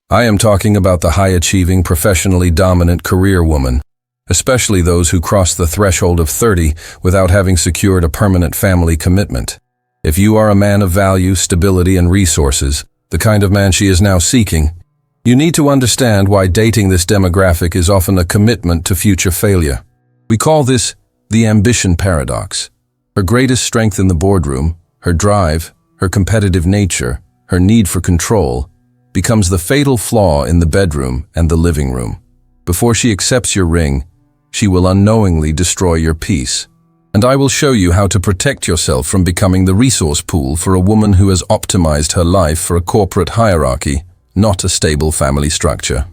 I am talking about the high-achieving, professionally dominant career woman, especially those who cross the threshold of 30 without having secured a permanent family commitment. If you are a man of value, stability, and resources, the kind of man she is now seeking, you need to understand why dating this demographic is often a commitment to future failure. We call this the ambition paradox. Her greatest strength in the boardroom, her drive, her competitive nature, her need for control, becomes the fatal flaw in the bedroom and the living room. Before she accepts your ring, she will unknowingly destroy your peace. And I will show you how to protect yourself from becoming the resource pool for a woman who has optimized her life for a corporate hierarchy, not a stable family structure.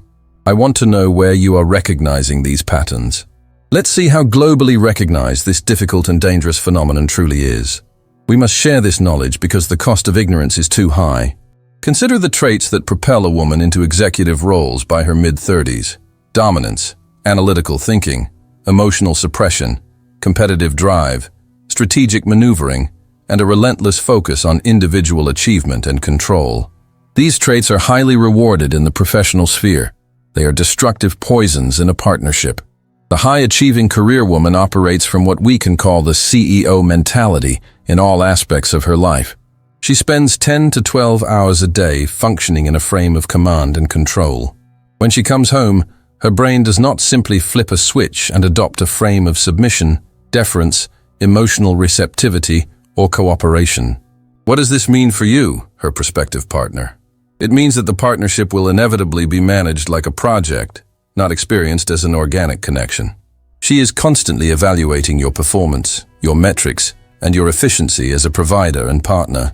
I want to know where you are recognizing these patterns. Let's see how globally recognized this difficult and dangerous phenomenon truly is. We must share this knowledge because the cost of ignorance is too high. Consider the traits that propel a woman into executive roles by her mid-30s. Dominance, analytical thinking, emotional suppression, competitive drive, strategic maneuvering, and a relentless focus on individual achievement and control. These traits are highly rewarded in the professional sphere. They are destructive poisons in a partnership. The high-achieving career woman operates from what we can call the CEO mentality in all aspects of her life. She spends 10 to 12 hours a day functioning in a frame of command and control. When she comes home, her brain does not simply flip a switch and adopt a frame of submission, deference, emotional receptivity, or cooperation. What does this mean for you, her prospective partner? It means that the partnership will inevitably be managed like a project, not experienced as an organic connection. She is constantly evaluating your performance, your metrics, and your efficiency as a provider and partner.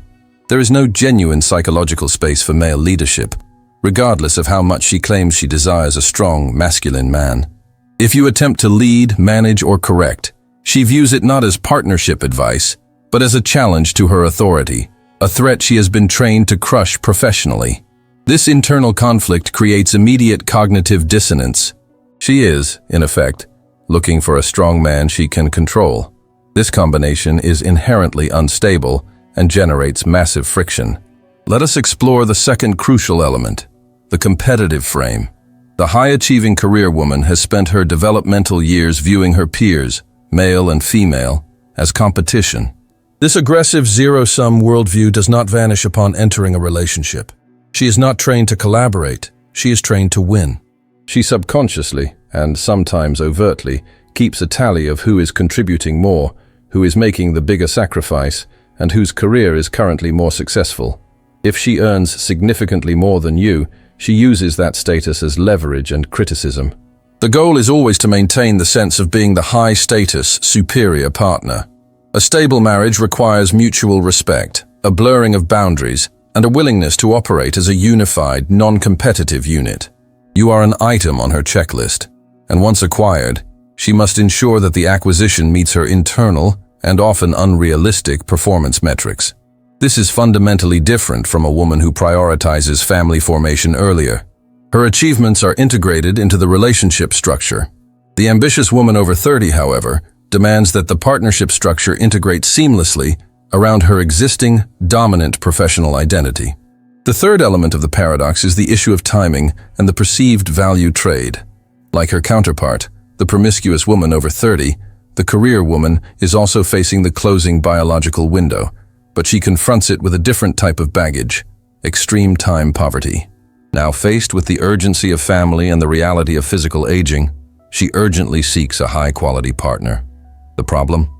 There is no genuine psychological space for male leadership, regardless of how much she claims she desires a strong, masculine man. If you attempt to lead, manage, or correct, she views it not as partnership advice, but as a challenge to her authority, a threat she has been trained to crush professionally. This internal conflict creates immediate cognitive dissonance. She is, in effect, looking for a strong man she can control. This combination is inherently unstable and generates massive friction. Let us explore the second crucial element, the competitive frame. The high-achieving career woman has spent her developmental years viewing her peers, male and female, as competition. This aggressive zero-sum worldview does not vanish upon entering a relationship. She is not trained to collaborate, she is trained to win. She subconsciously, and sometimes overtly, keeps a tally of who is contributing more, who is making the bigger sacrifice, and whose career is currently more successful. If she earns significantly more than you, she uses that status as leverage and criticism. The goal is always to maintain the sense of being the high-status, superior partner. A stable marriage requires mutual respect, a blurring of boundaries, and a willingness to operate as a unified, non-competitive unit. You are an item on her checklist, and once acquired, she must ensure that the acquisition meets her internal and often unrealistic performance metrics. This is fundamentally different from a woman who prioritizes family formation earlier. Her achievements are integrated into the relationship structure. The ambitious woman over 30, however, demands that the partnership structure integrate seamlessly around her existing, dominant professional identity. The third element of the paradox is the issue of timing and the perceived value trade. Like her counterpart, the promiscuous woman over 30, the career woman is also facing the closing biological window, but she confronts it with a different type of baggage, extreme time poverty. Now faced with the urgency of family and the reality of physical aging, she urgently seeks a high-quality partner. The problem?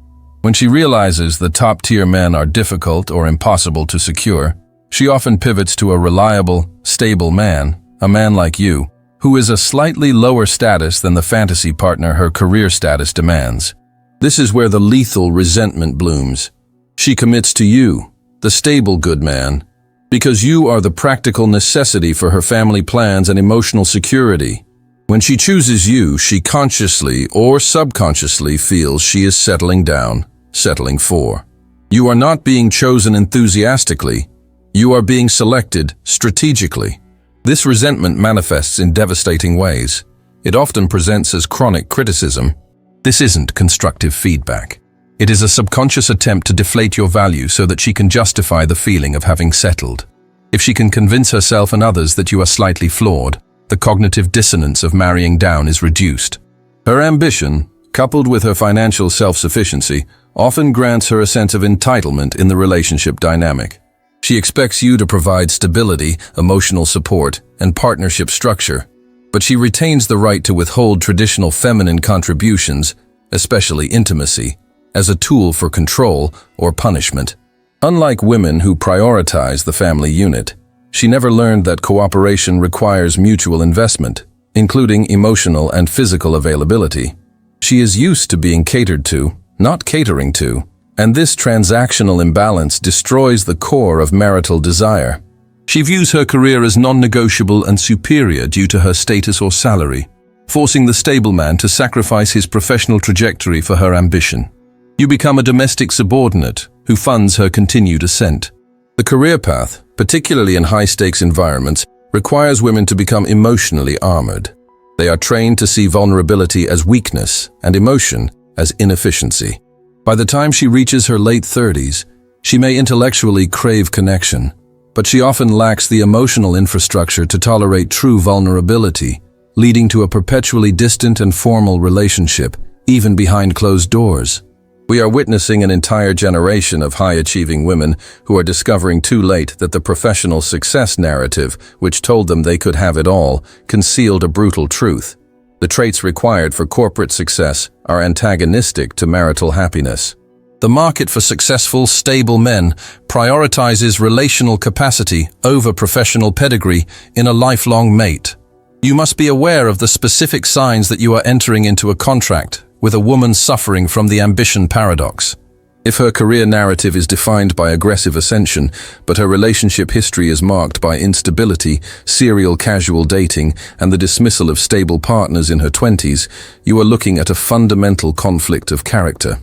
When she realizes that top-tier men are difficult or impossible to secure, she often pivots to a reliable, stable man, a man like you, who is a slightly lower status than the fantasy partner her career status demands. This is where the lethal resentment blooms. She commits to you, the stable good man, because you are the practical necessity for her family plans and emotional security. When she chooses you, she consciously or subconsciously feels she is settling down, settling for. You are not being chosen enthusiastically, you are being selected strategically. This resentment manifests in devastating ways. It often presents as chronic criticism. This isn't constructive feedback. It is a subconscious attempt to deflate your value so that she can justify the feeling of having settled. If she can convince herself and others that you are slightly flawed, the cognitive dissonance of marrying down is reduced. Her ambition, coupled with her financial self-sufficiency, often grants her a sense of entitlement in the relationship dynamic. She expects you to provide stability, emotional support, and partnership structure, but she retains the right to withhold traditional feminine contributions, especially intimacy, as a tool for control or punishment. Unlike women who prioritize the family unit, she never learned that cooperation requires mutual investment, including emotional and physical availability. She is used to being catered to, not catering to, and this transactional imbalance destroys the core of marital desire. She views her career as non-negotiable and superior due to her status or salary, forcing the stable man to sacrifice his professional trajectory for her ambition. You become a domestic subordinate who funds her continued ascent. The career path, particularly in high-stakes environments, requires women to become emotionally armored. They are trained to see vulnerability as weakness and emotion as inefficiency. By the time she reaches her late 30s, she may intellectually crave connection, but she often lacks the emotional infrastructure to tolerate true vulnerability, leading to a perpetually distant and formal relationship, even behind closed doors. We are witnessing an entire generation of high-achieving women who are discovering too late that the professional success narrative, which told them they could have it all, concealed a brutal truth. The traits required for corporate success are antagonistic to marital happiness. The market for successful, stable men prioritizes relational capacity over professional pedigree in a lifelong mate. You must be aware of the specific signs that you are entering into a contract with a woman suffering from the ambition paradox. If her career narrative is defined by aggressive ascension, but her relationship history is marked by instability, serial casual dating, and the dismissal of stable partners in her 20s, you are looking at a fundamental conflict of character.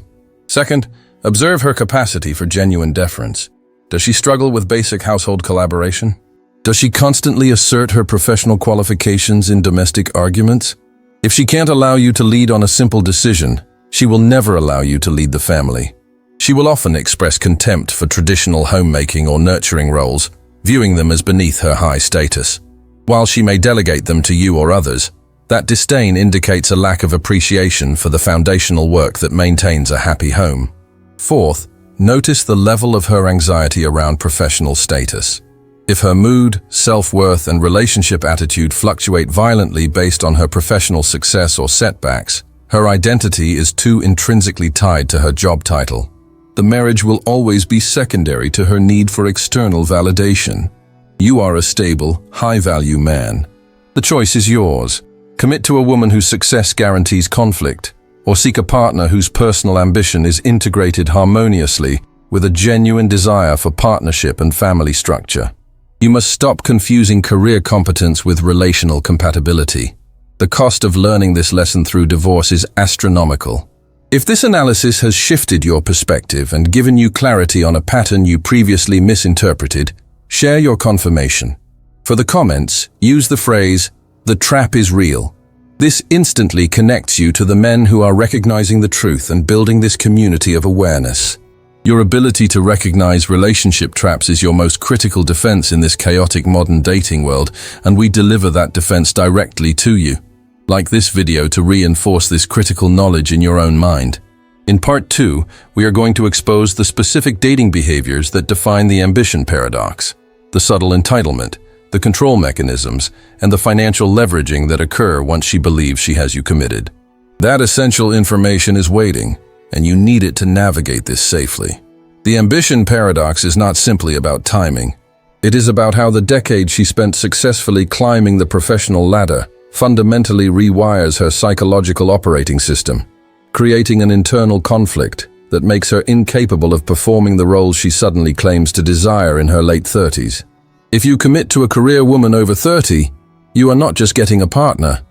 Second, observe her capacity for genuine deference. Does she struggle with basic household collaboration? Does she constantly assert her professional qualifications in domestic arguments? If she can't allow you to lead on a simple decision, she will never allow you to lead the family. She will often express contempt for traditional homemaking or nurturing roles, viewing them as beneath her high status. While she may delegate them to you or others, that disdain indicates a lack of appreciation for the foundational work that maintains a happy home. Fourth, notice the level of her anxiety around professional status. If her mood, self-worth, and relationship attitude fluctuate violently based on her professional success or setbacks, her identity is too intrinsically tied to her job title. The marriage will always be secondary to her need for external validation. You are a stable, high-value man. The choice is yours. Commit to a woman whose success guarantees conflict, or seek a partner whose personal ambition is integrated harmoniously with a genuine desire for partnership and family structure. You must stop confusing career competence with relational compatibility. The cost of learning this lesson through divorce is astronomical. If this analysis has shifted your perspective and given you clarity on a pattern you previously misinterpreted, share your confirmation. For the comments, use the phrase, "The trap is real." This instantly connects you to the men who are recognizing the truth and building this community of awareness. Your ability to recognize relationship traps is your most critical defense in this chaotic modern dating world, and we deliver that defense directly to you. Like this video to reinforce this critical knowledge in your own mind. In part 2, we are going to expose the specific dating behaviors that define the ambition paradox, the subtle entitlement, the control mechanisms, and the financial leveraging that occur once she believes she has you committed. That essential information is waiting, and you need it to navigate this safely. The ambition paradox is not simply about timing. It is about how the decade she spent successfully climbing the professional ladder fundamentally rewires her psychological operating system, creating an internal conflict that makes her incapable of performing the roles she suddenly claims to desire in her late 30s. If you commit to a career woman over 30, you are not just getting a partner.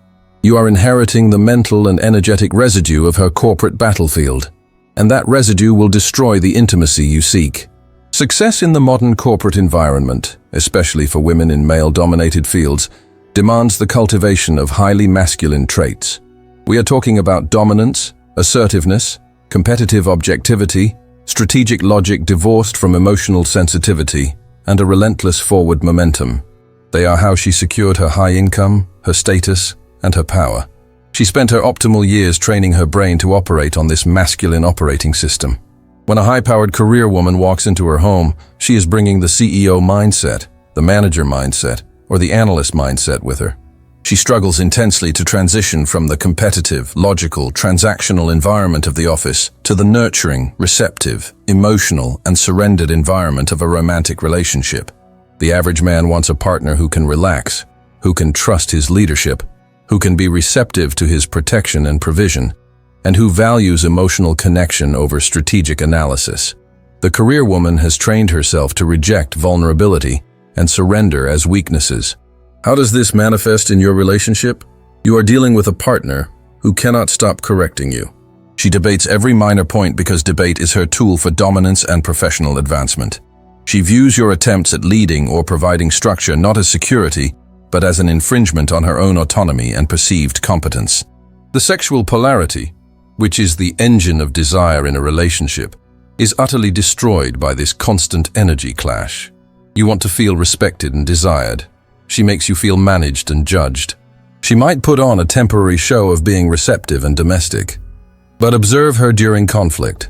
You are inheriting the mental and energetic residue of her corporate battlefield, and that residue will destroy the intimacy you seek. Success in the modern corporate environment, especially for women in male-dominated fields, demands the cultivation of highly masculine traits. We are talking about dominance, assertiveness, competitive objectivity, strategic logic divorced from emotional sensitivity, and a relentless forward momentum. They are how she secured her high income, her status, and her power. She spent her optimal years training her brain to operate on this masculine operating system. When a high-powered career woman walks into her home, she is bringing the CEO mindset, the manager mindset, or the analyst mindset with her. She struggles intensely to transition from the competitive, logical, transactional environment of the office to the nurturing, receptive, emotional, and surrendered environment of a romantic relationship. The average man wants a partner who can relax, who can trust his leadership, who can be receptive to his protection and provision, and who values emotional connection over strategic analysis. The career woman has trained herself to reject vulnerability and surrender as weaknesses. How does this manifest in your relationship? You are dealing with a partner who cannot stop correcting you. She debates every minor point because debate is her tool for dominance and professional advancement. She views your attempts at leading or providing structure not as security, but as an infringement on her own autonomy and perceived competence. The sexual polarity, which is the engine of desire in a relationship, is utterly destroyed by this constant energy clash. You want to feel respected and desired. She makes you feel managed and judged. She might put on a temporary show of being receptive and domestic, but observe her during conflict.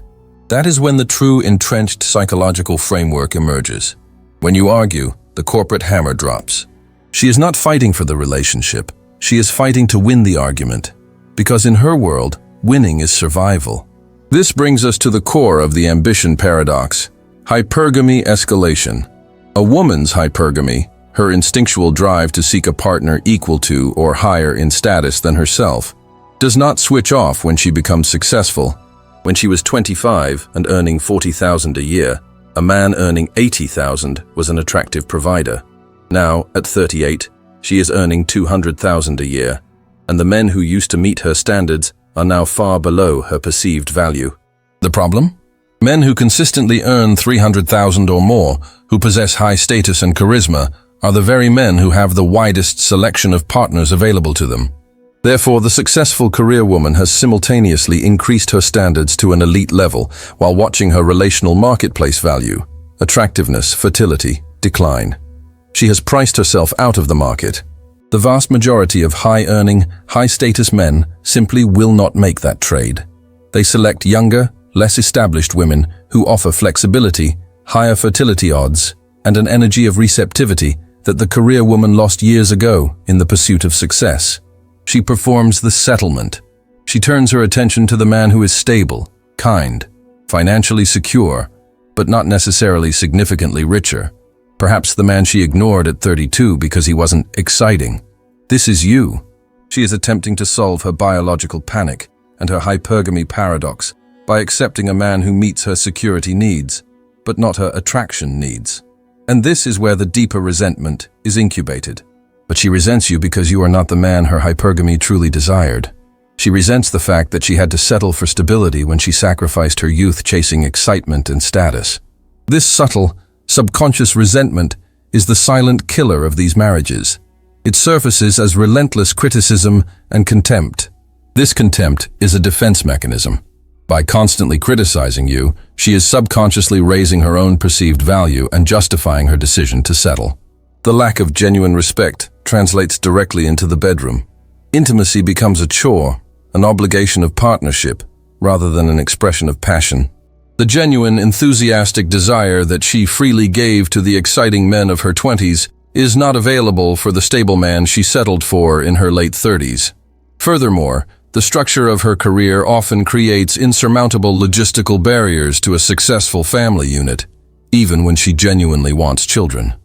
That is when the true entrenched psychological framework emerges. When you argue, the corporate hammer drops. She is not fighting for the relationship. She is fighting to win the argument, because in her world, winning is survival. This brings us to the core of the ambition paradox: hypergamy escalation. A woman's hypergamy, her instinctual drive to seek a partner equal to or higher in status than herself, does not switch off when she becomes successful. When she was 25 and earning $40,000 a year, a man earning $80,000 was an attractive provider. Now, at 38, she is earning $200,000 a year, and the men who used to meet her standards are now far below her perceived value. The problem? Men who consistently earn $300,000 or more, who possess high status and charisma, are the very men who have the widest selection of partners available to them. Therefore, the successful career woman has simultaneously increased her standards to an elite level while watching her relational marketplace value, attractiveness, fertility, decline. She has priced herself out of the market. The vast majority of high-earning, high-status men simply will not make that trade. They select younger, less established women who offer flexibility, higher fertility odds, and an energy of receptivity that the career woman lost years ago in the pursuit of success. She performs the settlement. She turns her attention to the man who is stable, kind, financially secure, but not necessarily significantly richer. Perhaps the man she ignored at 32 because he wasn't exciting. This is you. She is attempting to solve her biological panic and her hypergamy paradox by accepting a man who meets her security needs, but not her attraction needs. And this is where the deeper resentment is incubated. But she resents you because you are not the man her hypergamy truly desired. She resents the fact that she had to settle for stability when she sacrificed her youth chasing excitement and status. This subtle, subconscious resentment is the silent killer of these marriages. It surfaces as relentless criticism and contempt. This contempt is a defense mechanism. By constantly criticizing you, she is subconsciously raising her own perceived value and justifying her decision to settle. The lack of genuine respect translates directly into the bedroom. Intimacy becomes a chore, an obligation of partnership, rather than an expression of passion. The genuine, enthusiastic desire that she freely gave to the exciting men of her 20s is not available for the stable man she settled for in her late 30s. Furthermore, the structure of her career often creates insurmountable logistical barriers to a successful family unit, even when she genuinely wants children.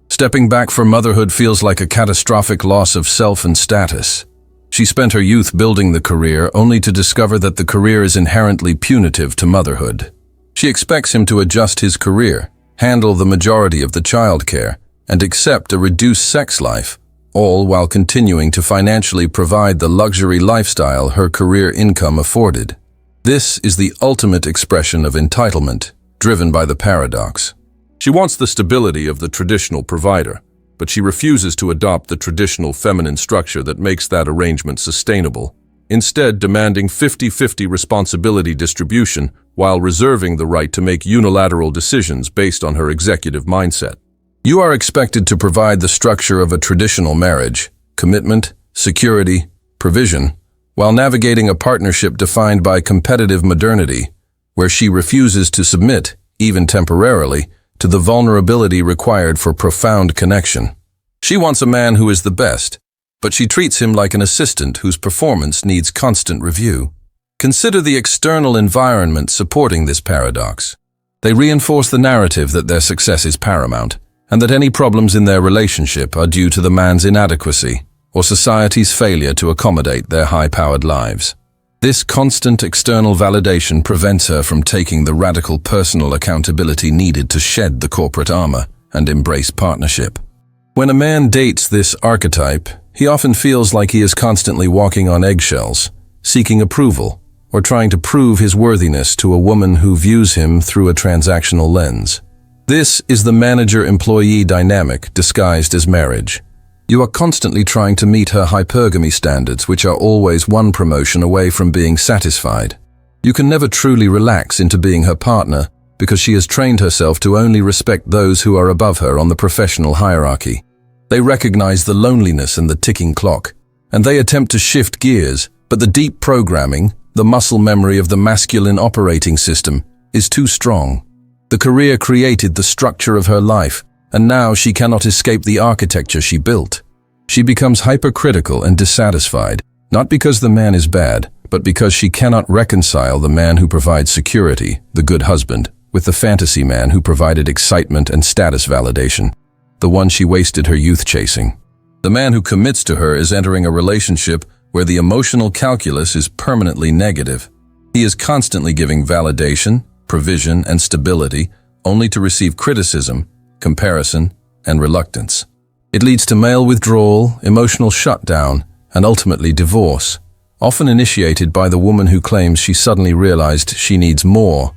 Stepping back from motherhood feels like a catastrophic loss of self and status. She spent her youth building the career only to discover that the career is inherently punitive to motherhood. She expects him to adjust his career, handle the majority of the childcare, and accept a reduced sex life, all while continuing to financially provide the luxury lifestyle her career income afforded. This is the ultimate expression of entitlement, driven by the paradox. She wants the stability of the traditional provider, but she refuses to adopt the traditional feminine structure that makes that arrangement sustainable, instead demanding 50-50 responsibility distribution while reserving the right to make unilateral decisions based on her executive mindset. You are expected to provide the structure of a traditional marriage, commitment, security, provision, while navigating a partnership defined by competitive modernity, where she refuses to submit, even temporarily, to the vulnerability required for profound connection. She wants a man who is the best, but she treats him like an assistant whose performance needs constant review. Consider the external environment supporting this paradox. They reinforce the narrative that their success is paramount, and that any problems in their relationship are due to the man's inadequacy or society's failure to accommodate their high-powered lives. This constant external validation prevents her from taking the radical personal accountability needed to shed the corporate armor and embrace partnership. When a man dates this archetype, he often feels like he is constantly walking on eggshells, seeking approval, or trying to prove his worthiness to a woman who views him through a transactional lens. This is the manager-employee dynamic disguised as marriage. You are constantly trying to meet her hypergamy standards, which are always one promotion away from being satisfied. You can never truly relax into being her partner because she has trained herself to only respect those who are above her on the professional hierarchy. They recognize the loneliness and the ticking clock, and they attempt to shift gears, but the deep programming, the muscle memory of the masculine operating system, is too strong. The career created the structure of her life, and now she cannot escape the architecture she built. She becomes hypercritical and dissatisfied, not because the man is bad, but because she cannot reconcile the man who provides security, the good husband, with the fantasy man who provided excitement and status validation, the one she wasted her youth chasing. The man who commits to her is entering a relationship where the emotional calculus is permanently negative. He is constantly giving validation, provision, and stability, only to receive criticism, comparison, and reluctance. It leads to male withdrawal, emotional shutdown, and ultimately divorce, often initiated by the woman who claims she suddenly realized she needs more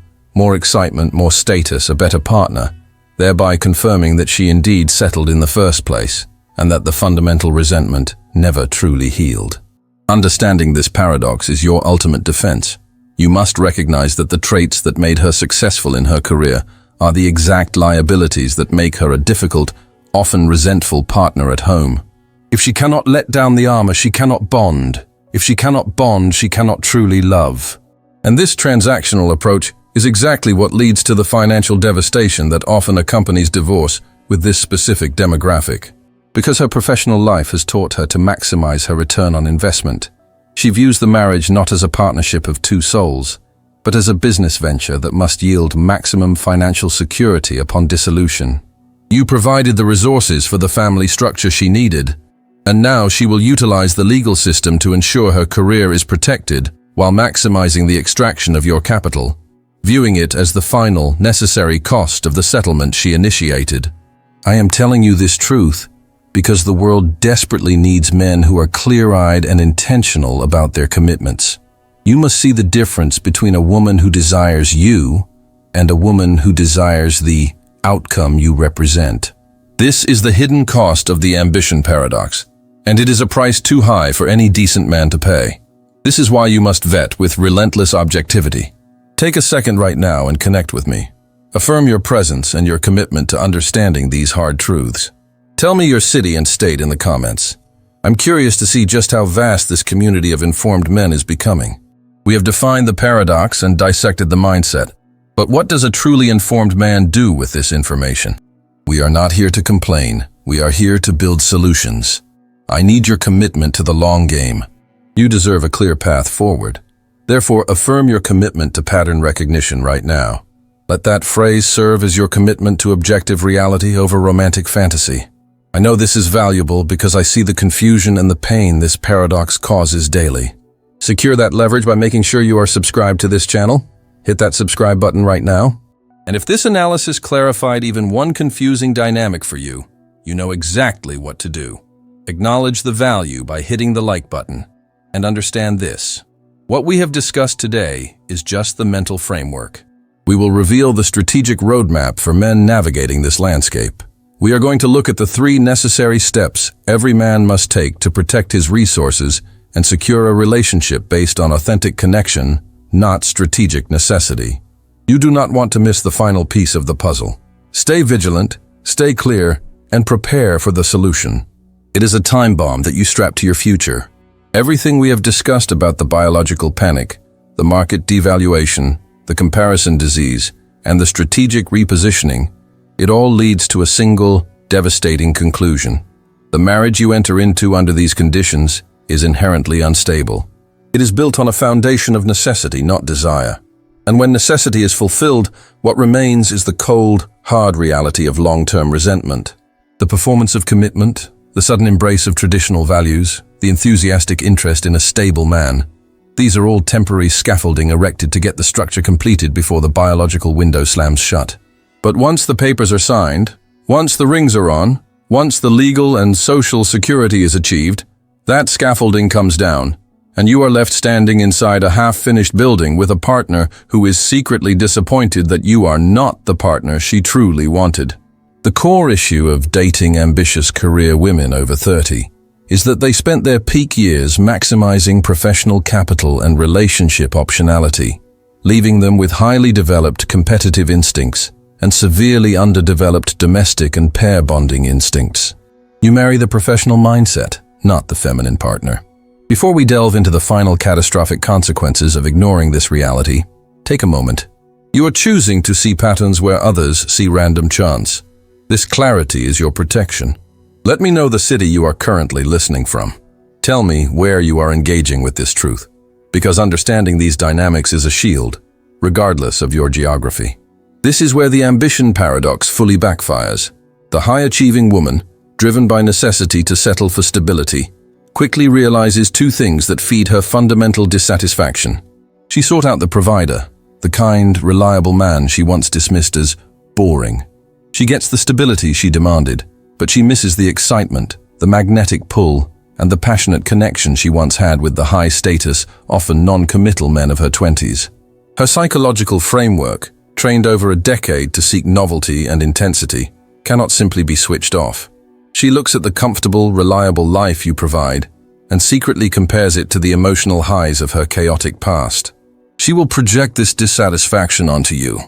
excitement, more status, a better partner, thereby confirming that she indeed settled in the first place, and that the fundamental resentment never truly healed. Understanding this paradox is your ultimate defense. You must recognize that the traits that made her successful in her career are the exact liabilities that make her a difficult, often resentful partner at home. If she cannot let down the armor, she cannot bond. If she cannot bond, she cannot truly love. And this transactional approach is exactly what leads to the financial devastation that often accompanies divorce with this specific demographic. Because her professional life has taught her to maximize her return on investment, she views the marriage not as a partnership of two souls, but as a business venture that must yield maximum financial security upon dissolution. You provided the resources for the family structure she needed, and now she will utilize the legal system to ensure her career is protected while maximizing the extraction of your capital, viewing it as the final, necessary cost of the settlement she initiated. I am telling you this truth because the world desperately needs men who are clear-eyed and intentional about their commitments. You must see the difference between a woman who desires you and a woman who desires the outcome you represent. This is the hidden cost of the ambition paradox, and it is a price too high for any decent man to pay. This is why you must vet with relentless objectivity. Take a second right now and connect with me. Affirm your presence and your commitment to understanding these hard truths. Tell me your city and state in the comments. I'm curious to see just how vast this community of informed men is becoming. We have defined the paradox and dissected the mindset. But what does a truly informed man do with this information? We are not here to complain. We are here to build solutions. I need your commitment to the long game. You deserve a clear path forward. Therefore, affirm your commitment to pattern recognition right now. Let that phrase serve as your commitment to objective reality over romantic fantasy. I know this is valuable because I see the confusion and the pain this paradox causes daily. Secure that leverage by making sure you are subscribed to this channel. Hit that subscribe button right now. And if this analysis clarified even one confusing dynamic for you, you know exactly what to do. Acknowledge the value by hitting the like button. And understand this. What we have discussed today is just the mental framework. We will reveal the strategic roadmap for men navigating this landscape. We are going to look at the 3 necessary steps every man must take to protect his resources and secure a relationship based on authentic connection, not strategic necessity. You do not want to miss the final piece of the puzzle. Stay vigilant, stay clear, and prepare for the solution. It is a time bomb that you strap to your future. Everything we have discussed about the biological panic, the market devaluation, the comparison disease, and the strategic repositioning, it all leads to a single, devastating conclusion. The marriage you enter into under these conditions is inherently unstable. It is built on a foundation of necessity, not desire. And when necessity is fulfilled, what remains is the cold, hard reality of long-term resentment. The performance of commitment, the sudden embrace of traditional values, the enthusiastic interest in a stable man. These are all temporary scaffolding erected to get the structure completed before the biological window slams shut. But once the papers are signed, once the rings are on, once the legal and social security is achieved, that scaffolding comes down, and you are left standing inside a half-finished building with a partner who is secretly disappointed that you are not the partner she truly wanted. The core issue of dating ambitious career women over 30 is that they spent their peak years maximizing professional capital and relationship optionality, leaving them with highly developed competitive instincts and severely underdeveloped domestic and pair bonding instincts. You marry the professional mindset, not the feminine partner. Before we delve into the final catastrophic consequences of ignoring this reality, take a moment. You are choosing to see patterns where others see random chance. This clarity is your protection. Let me know the city you are currently listening from. Tell me where you are engaging with this truth, because understanding these dynamics is a shield, regardless of your geography. This is where the ambition paradox fully backfires. The high-achieving woman, driven by necessity to settle for stability, quickly realizes two things that feed her fundamental dissatisfaction. She sought out the provider, the kind, reliable man she once dismissed as boring. She gets the stability she demanded, but she misses the excitement, the magnetic pull, and the passionate connection she once had with the high-status, often non-committal men of her 20s. Her psychological framework, trained over a decade to seek novelty and intensity, cannot simply be switched off. She looks at the comfortable, reliable life you provide and secretly compares it to the emotional highs of her chaotic past. She will project this dissatisfaction onto you.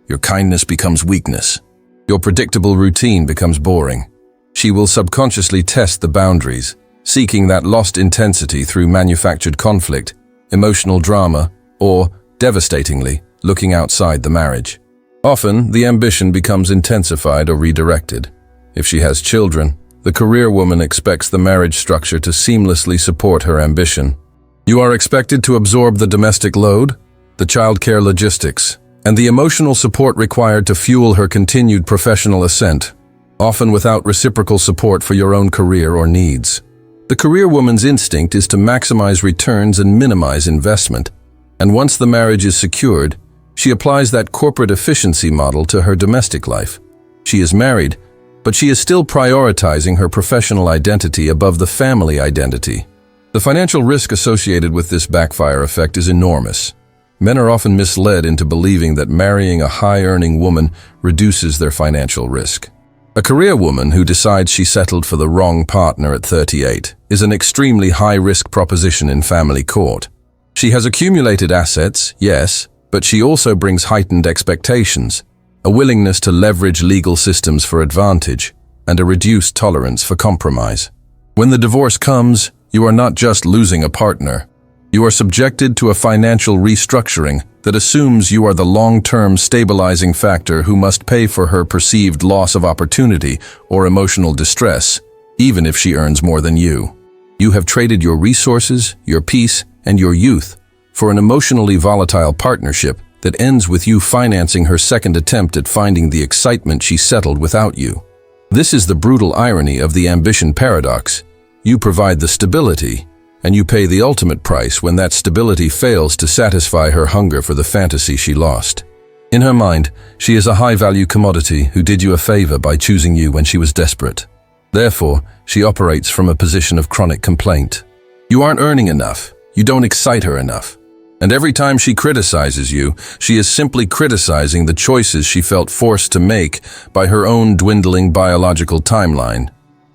Your kindness becomes weakness. Your predictable routine becomes boring. She will subconsciously test the boundaries, seeking that lost intensity through manufactured conflict, emotional drama, or, devastatingly, looking outside the marriage. Often, the ambition becomes intensified or redirected. If she has children, the career woman expects the marriage structure to seamlessly support her ambition. You are expected to absorb the domestic load, the childcare logistics, and the emotional support required to fuel her continued professional ascent, often without reciprocal support for your own career or needs. The career woman's instinct is to maximize returns and minimize investment, and once the marriage is secured, she applies that corporate efficiency model to her domestic life. She is married, but she is still prioritizing her professional identity above the family identity. The financial risk associated with this backfire effect is enormous. Men are often misled into believing that marrying a high-earning woman reduces their financial risk. A career woman who decides she settled for the wrong partner at 38 is an extremely high-risk proposition in family court. She has accumulated assets, yes, but she also brings heightened expectations, a willingness to leverage legal systems for advantage, and a reduced tolerance for compromise. When the divorce comes, you are not just losing a partner. You are subjected to a financial restructuring that assumes you are the long-term stabilizing factor who must pay for her perceived loss of opportunity or emotional distress, even if she earns more than you. You have traded your resources, your peace, and your youth for an emotionally volatile partnership that ends with you financing her second attempt at finding the excitement she settled without you. This is the brutal irony of the ambition paradox. You provide the stability, and you pay the ultimate price when that stability fails to satisfy her hunger for the fantasy she lost. In her mind, she is a high-value commodity who did you a favor by choosing you when she was desperate. Therefore, she operates from a position of chronic complaint. You aren't earning enough. You don't excite her enough. And every time she criticizes you, she is simply criticizing the choices she felt forced to make by her own dwindling biological timeline.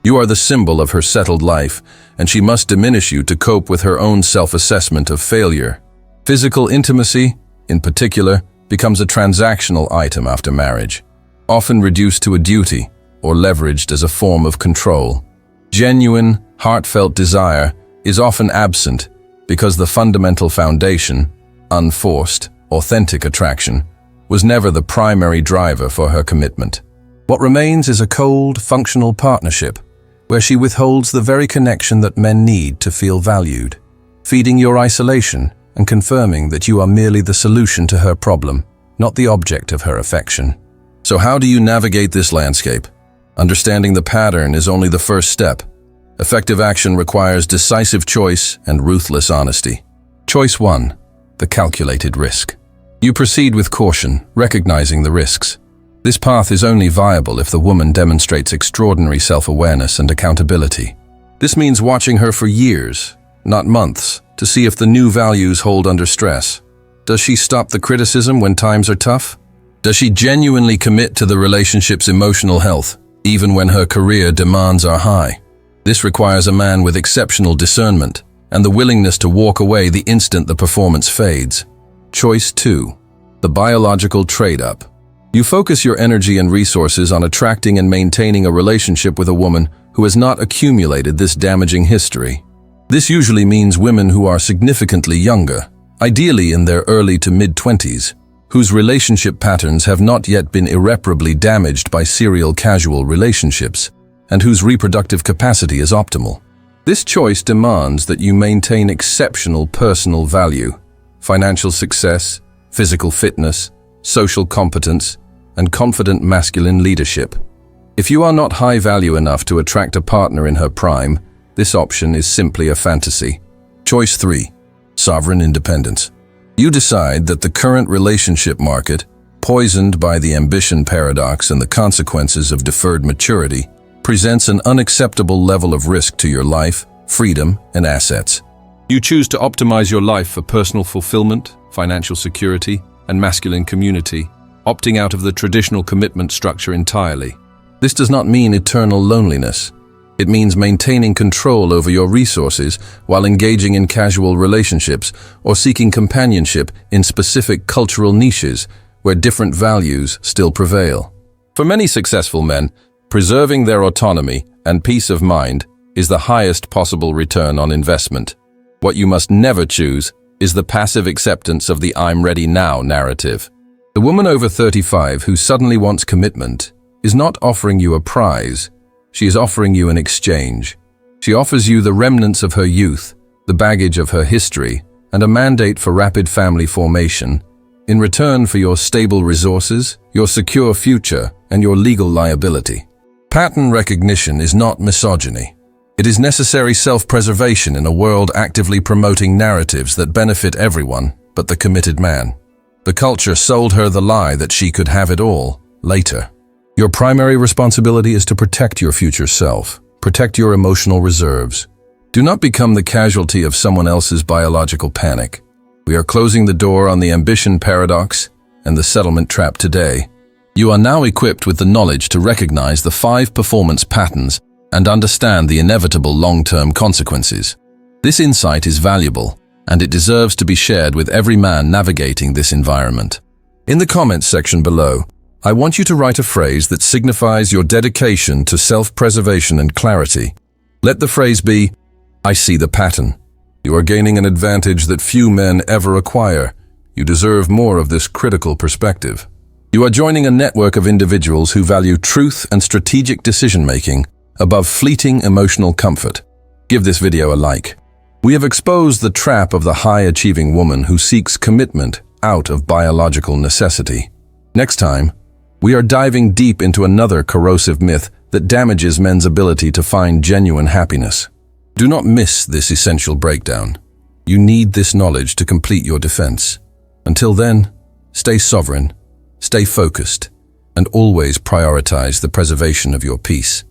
You are the symbol of her settled life, and she must diminish you to cope with her own self-assessment of failure. Physical intimacy, in particular, becomes a transactional item after marriage, often reduced to a duty, or leveraged as a form of control. Genuine, heartfelt desire is often absent because the fundamental foundation, unforced, authentic attraction, was never the primary driver for her commitment. What remains is a cold, functional partnership where she withholds the very connection that men need to feel valued, feeding your isolation and confirming that you are merely the solution to her problem, not the object of her affection. So how do you navigate this landscape? Understanding the pattern is only the first step. Effective action requires decisive choice and ruthless honesty. Choice 1. The calculated risk. You proceed with caution, recognizing the risks. This path is only viable if the woman demonstrates extraordinary self-awareness and accountability. This means watching her for years, not months, to see if the new values hold under stress. Does she stop the criticism when times are tough? Does she genuinely commit to the relationship's emotional health, even when her career demands are high? This requires a man with exceptional discernment and the willingness to walk away the instant the performance fades. Choice 2. The biological trade-up. You focus your energy and resources on attracting and maintaining a relationship with a woman who has not accumulated this damaging history. This usually means women who are significantly younger, ideally in their early to mid-20s, whose relationship patterns have not yet been irreparably damaged by serial casual relationships, and whose reproductive capacity is optimal. This choice demands that you maintain exceptional personal value, financial success, physical fitness, social competence, and confident masculine leadership. If you are not high value enough to attract a partner in her prime, this option is simply a fantasy. Choice 3. Sovereign independence. You decide that the current relationship market, poisoned by the ambition paradox and the consequences of deferred maturity, presents an unacceptable level of risk to your life, freedom, and assets. You choose to optimize your life for personal fulfillment, financial security, and masculine community, opting out of the traditional commitment structure entirely. This does not mean eternal loneliness. It means maintaining control over your resources while engaging in casual relationships or seeking companionship in specific cultural niches where different values still prevail. For many successful men, preserving their autonomy and peace of mind is the highest possible return on investment. What you must never choose is the passive acceptance of the "I'm ready now" narrative. The woman over 35 who suddenly wants commitment is not offering you a prize. She is offering you an exchange. She offers you the remnants of her youth, the baggage of her history, and a mandate for rapid family formation, in return for your stable resources, your secure future, and your legal liability. Pattern recognition is not misogyny. It is necessary self-preservation in a world actively promoting narratives that benefit everyone but the committed man. The culture sold her the lie that she could have it all later. Your primary responsibility is to protect your future self. Protect your emotional reserves. Do not become the casualty of someone else's biological panic. We are closing the door on the ambition paradox and the settlement trap today. You are now equipped with the knowledge to recognize the 5 performance patterns and understand the inevitable long-term consequences. This insight is valuable, and it deserves to be shared with every man navigating this environment. In the comments section below, I want you to write a phrase that signifies your dedication to self-preservation and clarity. Let the phrase be, "I see the pattern." You are gaining an advantage that few men ever acquire. You deserve more of this critical perspective. You are joining a network of individuals who value truth and strategic decision-making above fleeting emotional comfort. Give this video a like. We have exposed the trap of the high-achieving woman who seeks commitment out of biological necessity. Next time, we are diving deep into another corrosive myth that damages men's ability to find genuine happiness. Do not miss this essential breakdown. You need this knowledge to complete your defense. Until then, stay sovereign, stay focused, and always prioritize the preservation of your peace.